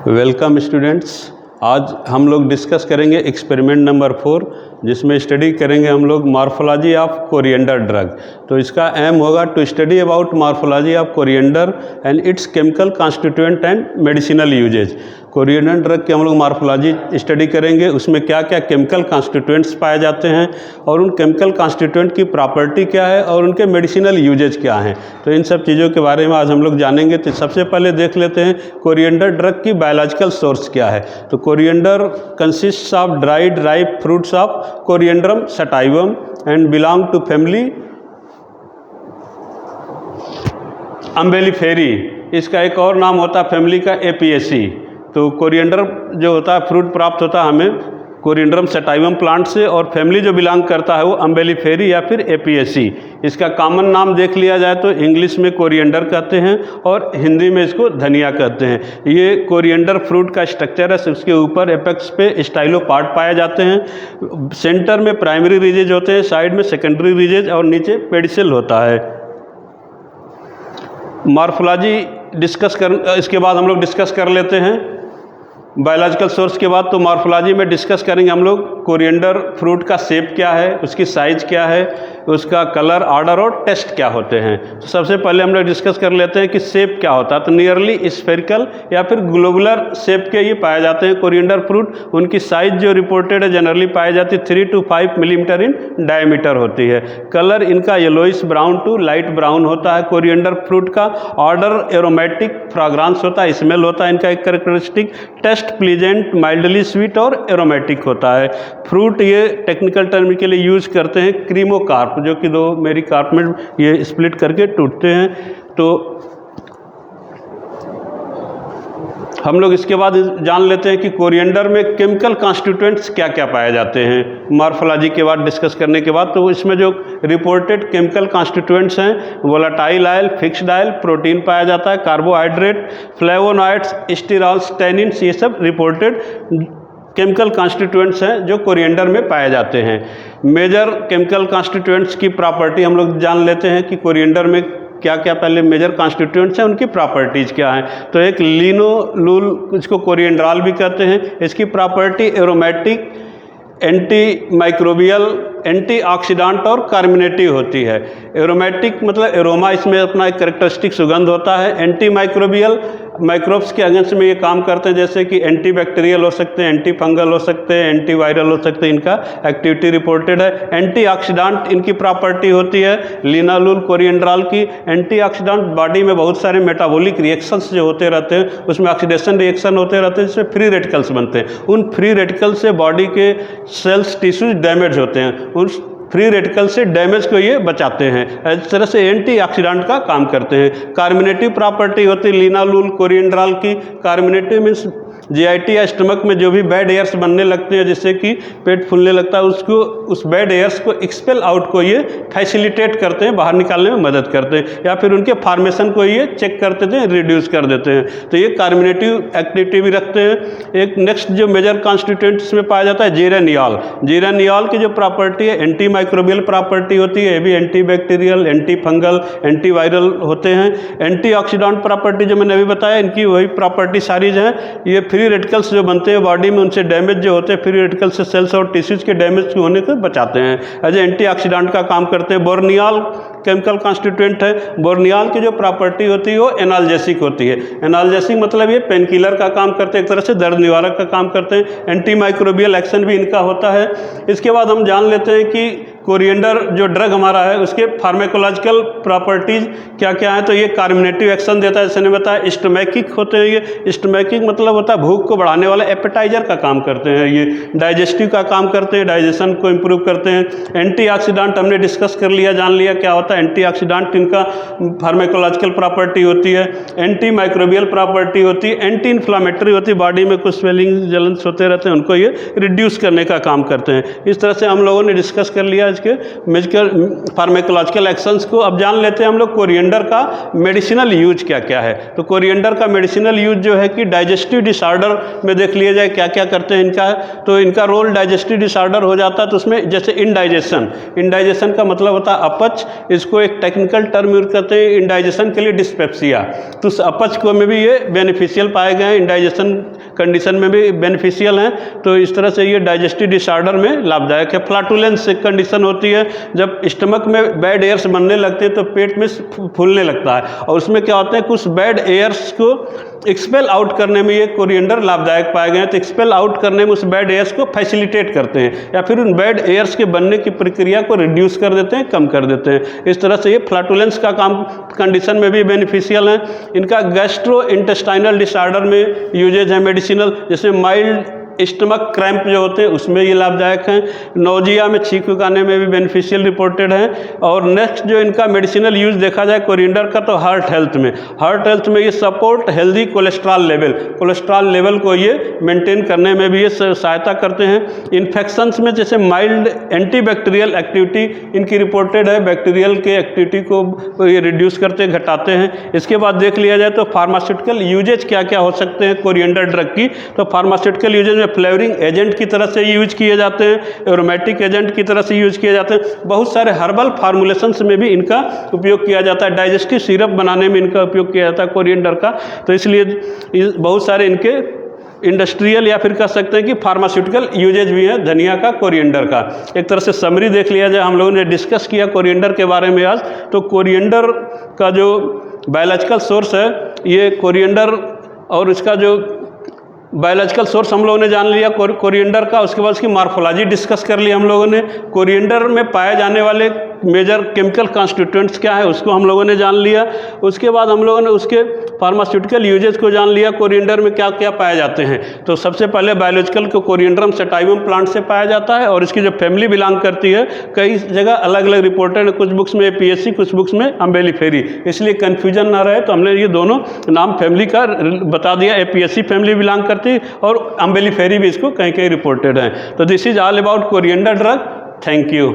Welcome students. आज हम लोग डिस्कस करेंगे एक्सपेरिमेंट नंबर 4, जिसमें स्टडी करेंगे हम लोग मॉर्फोलॉजी ऑफ कोरिएंडर ड्रग। तो इसका एम होगा to study about morphology of coriander and its chemical constituent and medicinal usages. Coriander drug की हम लोग मॉर्फोलॉजी स्टडी करेंगे, उसमें क्या क्या केमिकल कॉन्स्टिट्यूएंट्स पाए जाते हैं और उन केमिकल कॉन्स्टिट्यूएंट की प्रॉपर्टी क्या है और उनके मेडिसिनल यूजेज क्या हैं। तो इन सब चीज़ों के बारे में आज हम लोग जानेंगे। तो सबसे पहले देख लेते हैं कोरिएंडर ड्रग की बायोलॉजिकल सोर्स क्या है। तो coriander consists of dried ripe fruits of Coriandrum sativum and belong to family Umbelliferae. इसका एक और नाम होता है फैमिली का एपिएसी। तो कोरिएंडर जो होता है फ्रूट प्राप्त होता है हमें कोरिएंडरम सटाइवम प्लांट से, और फैमिली जो बिलोंग करता है वो अम्बेलिफेरी या फिर एपिएसी। इसका कॉमन नाम देख लिया जाए तो इंग्लिश में कोरिएंडर कहते हैं और हिंदी में इसको धनिया कहते हैं। ये कोरिएंडर फ्रूट का स्ट्रक्चर है, उसके ऊपर एपेक्स पे स्टाइलोपार्ड पाए जाते हैं। सेंटर में प्राइमरी रिजेज होते हैं, साइड में सेकेंडरी रिजेज और नीचे पेडिसिल होता है। मॉर्फोलॉजी इसके बाद हम लोग डिस्कस कर लेते हैं बायोलॉजिकल सोर्स के बाद। तो मॉर्फोलॉजी में डिस्कस करेंगे हम लोग कोरिएंडर फ्रूट का शेप क्या है, उसकी साइज क्या है, उसका कलर, ऑर्डर और टेस्ट क्या होते हैं। तो सबसे पहले हम लोग डिस्कस कर लेते हैं कि शेप क्या होता है। तो नियरली स्फेरिकल या फिर ग्लोबुलर शेप के ये पाए जाते हैं कोरिएंडर फ्रूट। उनकी साइज जो रिपोर्टेड है जनरली पाई जाती है 3 to 5 मिलीमीटर इन डायमीटर होती है। कलर इनका yellowish brown to light brown होता है कोरिएंडर फ्रूट का। ऑर्डर एरोमेटिक फ्रेग्रेंस होता है, स्मेल होता है इनका एक characteristic. Taste pleasant, mildly sweet और एरोमेटिक होता है। फ्रूट ये टेक्निकल टर्म के लिए यूज करते हैं क्रीमोकार्प, जो कि दो मेरी कार्प में ये स्प्लिट करके टूटते हैं। तो हम लोग इसके बाद जान लेते हैं कि कोरिएंडर में केमिकल कॉन्स्टिट्यूएंट्स क्या क्या पाए जाते हैं। मॉर्फोलॉजी के बाद डिस्कस करने के बाद तो इसमें जो रिपोर्टेड केमिकल कॉन्स्टिट्यूएंट्स हैं, volatile oil, fixed oil, protein पाया जाता है, कार्बोहाइड्रेट, फ्लेवोनॉइड्स, स्टीरॉल्स, टैनिन्स, ये सब रिपोर्टेड केमिकल कॉन्स्टिट्यूएंट्स हैं जो कोरिएंडर में पाए जाते हैं। मेजर केमिकल कॉन्स्टिट्यूएंट्स की प्रॉपर्टी हम लोग जान लेते हैं कि कोरिएंडर में क्या क्या पहले मेजर कॉन्स्टिट्यूएंट्स हैं, उनकी प्रॉपर्टीज़ क्या हैं। तो एक लिनोलूल, इसको कोरिएंड्रॉल भी कहते हैं। इसकी property aromatic, anti microbial, antioxidant और कार्मिनेटिव होती है। एरोमेटिक मतलब एरोमा, इसमें अपना एक कैरेक्टरिस्टिक सुगंध होता है। एंटी माइक्रोबियल, माइक्रोब्स के अगेंस्ट में ये काम करते हैं, जैसे कि एंटी बैक्टीरियल हो सकते हैं, एंटी फंगल हो सकते हैं, एंटी वायरल हो सकते हैं, इनका एक्टिविटी रिपोर्टेड है। एंटीऑक्सीडेंट इनकी प्रॉपर्टी होती है लिनोलूल कोरिएंड्रॉल की। एंटीऑक्सीडेंट बॉडी में बहुत सारे मेटाबॉलिक रिएक्शंस जो होते रहते हैं, उसमें ऑक्सीडेशन रिएक्शन होते रहते हैं, जिसमें फ्री रेडिकल्स बनते हैं। उन फ्री रेडिकल से बॉडी के सेल्स, टिश्यूज डैमेज होते हैं, उस फ्री रेडिकल से डैमेज को ये बचाते हैं। इस तरह से एंटीऑक्सीडेंट का काम करते हैं। कार्मिनेटिव प्रॉपर्टी होती है लिनोलूल कोरिएंड्रॉल की। कार्मिनेटिव मीन्स जीआईटी या स्टमक में जो भी बैड एयर्स बनने लगते हैं, जिससे कि पेट फूलने लगता है, उसको उस बैड एयर्स को एक्सपेल आउट को ये फैसिलिटेट करते हैं, बाहर निकालने में मदद करते हैं, या फिर उनके फार्मेशन को ये चेक करते थे, रिड्यूस कर देते हैं। तो ये कार्मिनेटिव एक्टिविटी भी रखते हैं। एक नेक्स्ट जो मेजर कॉन्स्टिट्यूएंट इसमें पाया जाता है जेरेनियल। जेरेनियल की जो प्रॉपर्टी है एंटी माइक्रोबियल प्रॉपर्टी होती है, ये भी anti bacterial, anti fungal, anti viral होते हैं। एंटीऑक्सीडेंट प्रॉपर्टी जो मैंने अभी बताया, इनकी वही प्रॉपर्टी सारी हैं। ये फ्री रेडिकल्स जो बनते हैं बॉडी में, उनसे डैमेज जो होते हैं, फ्री रेडिकल्स से सेल्स और टिश्यूज के डैमेज होने को बचाते हैं, एज ए एंटीऑक्सीडेंट का काम करते हैं। बोर्नियल केमिकल कॉन्स्टिट्यूएंट है। बोर्नियल की जो प्रॉपर्टी होती है वो एनाल्जेसिक होती है। एनाल्जेसिक मतलब ये पेन किलर का काम करते हैं, एक तरह से दर्द निवारक का काम करते हैं। एंटी माइक्रोबियल एक्शन भी इनका होता है। इसके बाद हम जान लेते हैं कि कोरिएंडर जो ड्रग हमारा है, उसके फार्माकोलॉजिकल प्रॉपर्टीज क्या क्या है। तो ये कार्मिनेटिव एक्शन देता है, जैसे ने बताया। स्टमैकिक होते हैं ये। स्टमैकिक मतलब होता है भूख को बढ़ाने वाला, एपेटाइजर का काम करते हैं ये। डाइजेस्टिव का काम करते हैं, डाइजेशन को इम्प्रूव करते हैं। एंटीऑक्सीडेंट हमने डिस्कस कर लिया, जान लिया क्या होता है एंटीऑक्सीडेंट। इनका फार्माकोलॉजिकल प्रॉपर्टी होती है। एंटी माइक्रोबियल प्रॉपर्टी होती है। एंटी इन्फ्लामेटरी होती है, बॉडी में कुछ स्वेलिंग जलन होते रहते हैं, उनको ये रिड्यूस करने का काम करते हैं। इस तरह से हम लोगों ने डिस्कस कर लिया इसके मेडिकल फार्मेकोलॉजिकल एक्शंस को। अब जान लेते हैं हम लोग कोरिएंडर का मेडिसिनल यूज क्या क्या है। तो कोरिएंडर का मेडिसिनल यूज जो है कि डाइजेस्टिव डिसऑर्डर में देख लिया जाए क्या क्या करते हैं इनका। तो इनका रोल डाइजेस्टिव डिसऑर्डर हो जाता है तो उसमें जैसे इंडाइजेशन का मतलब होता है अपच, इसको एक टेक्निकल टर्म यूज करते हैं इंडाइजेशन के लिए डिस्पेप्सिया। तो उस अपच को में भी ये बेनिफिशियल पाए गए हैं, इंडाइजेशन कंडीशन में भी बेनिफिशियल हैं। तो इस तरह से ये डाइजेस्टिव डिसऑर्डर में लाभदायक है। फ्लैटुलेंस एक कंडीशन होती है जब स्टमक में बैड एयर्स बनने लगते हैं तो पेट में फूलने लगता है, और उसमें क्या होता है कुछ बैड एयर्स को एक्सपेल आउट करने में ये कोरिएंडर लाभदायक पाए गए हैं। तो एक्सपेल आउट करने में उस बैड एयर्स को फैसिलिटेट करते हैं या फिर उन बैड एयर्स के बनने की प्रक्रिया को रिड्यूस कर देते हैं, कम कर देते हैं। इस तरह से ये फ्लैटुलेंस का काम कंडीशन में भी बेनिफिशियल है। इनका गैस्ट्रो इंटेस्टाइनल डिसऑर्डर में यूजेज है मेडिसिनल, जैसे माइल्ड स्टमक क्रैम्प जो होते हैं उसमें ये लाभदायक हैं। नोजिया में छींक उगाने में भी बेनिफिशियल रिपोर्टेड है। और नेक्स्ट जो इनका मेडिसिनल यूज देखा जाए कोरिएंडर का तो हार्ट हेल्थ में ये सपोर्ट हेल्दी कोलेस्ट्रॉल लेवल को ये मेंटेन करने में भी ये सहायता करते हैं। इन्फेक्शंस में जैसे माइल्ड एंटीबैक्टीरियल एक्टिविटी इनकी रिपोर्टेड है, बैक्टीरियल के एक्टिविटी को ये रिड्यूस करते घटाते हैं। इसके बाद देख लिया जाए तो फार्मास्यूटिकल यूजेज क्या क्या हो सकते हैं कोरिएंडर ड्रग की। तो फार्मास्यूटिकल यूजेज में फ्लेवरिंग एजेंट की तरह से यूज किए जाते हैं, एरोमेटिक एजेंट की तरह से यूज किए जाते हैं। बहुत सारे हर्बल फार्मुलेशंस में भी इनका उपयोग किया जाता है। डाइजेस्टिव सिरप बनाने में इनका उपयोग किया जाता है कोरिएंडर का। तो इसलिए बहुत सारे इनके इंडस्ट्रियल या फिर कह सकते हैं कि फार्मास्यूटिकल यूजेज भी है धनिया का, कोरिएंडर का। एक तरह से समरी देख लिया जाए, हम लोगों ने डिस्कस किया कोरिएंडर के बारे में आज। तो कोरिएंडर का जो बायोलॉजिकल सोर्स है ये कोरिएंडर, और इसका जो बायोलॉजिकल सोर्स हम लोगों ने जान लिया कोरिएंडर का। उसके बाद उसकी मार्फोलॉजी डिस्कस कर ली हम लोगों ने। कोरिएंडर में पाए जाने वाले मेजर केमिकल कॉन्स्टिट्यूएंट्स क्या है उसको हम लोगों ने जान लिया। उसके बाद हम लोगों ने उसके फार्मास्यूटिकल यूजेज को जान लिया, कोरिएंडर में क्या क्या पाए जाते हैं। तो सबसे पहले बायोलॉजिकल को कोरिएंडरम सटाइवम प्लांट से पाया जाता है, और इसकी जो फैमिली बिलोंग करती है कई जगह अलग अलग रिपोर्टेड है, कुछ बुक्स में एपिएसी, कुछ बुक्स में अम्बेलिफेरी, इसलिए कन्फ्यूजन ना रहे तो हमने ये दोनों नाम फैमिली का बता दिया। एपिएसी फैमिली बिलोंग करती है और अम्बेलिफेरी भी इसको कहीं कहीं रिपोर्टेड है। तो this is all about coriander drug. Thank you.